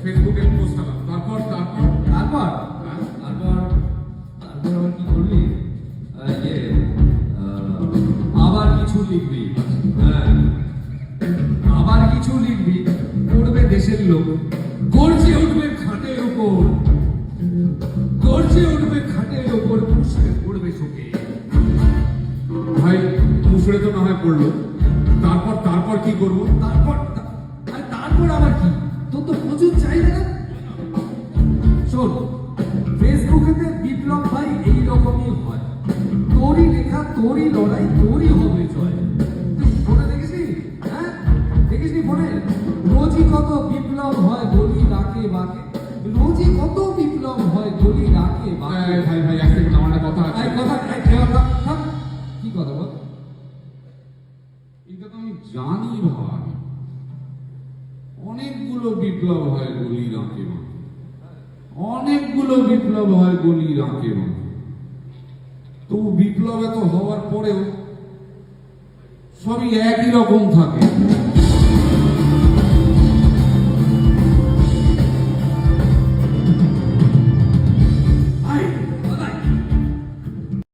ফেসবুকে পোস্ট করলাম, তারপর তারপর তারপর তারপর তারপর আবার কি করবি? ইয়ে আবার কিছু লিখবি। হ্যাঁ, আবার কিছু লিখবি, পড়বে দেশের লোক, গর্জে উঠবে খাটের উপর, গর্জে উঠবে খাটের উপর, মুসড়ে পড়বে শোকে। ভাই মুসড়ে তো না হয় পড়লো, তারপর তারপর কি করবো? তারপর আরে তারপর আবার কি? তোর তো প্রচুর চাহিদা না? শোন, ফেসবুকেতে বিপ্লব ভাই এইরকমই হয়। তোরই লেখা, তোরই লড়াই, তোরই হবে জয়। তুই ফোনে দেখিসনি? হ্যাঁ, দেখিসনি ফোনে? রোজই কত বিপ্লব হয় গলি ডাকে বাকে, রোজই কত বিপ্লব হয় গলি ডাকে বাকে। ভাই ভাই এক সেকেন্ড, আমার একটা কথা আছে। কি কথা বল? এটা তো আমি জানি ভাই, অনেকগুলো বিপ্লব হয় গলির আঁকে বাঁকে, অনেকগুলো বিপ্লব হয় গলির আঁকে বাঁকে। তবু বিপ্লব এত হওয়ার পরেও সবই একই রকম থাকে।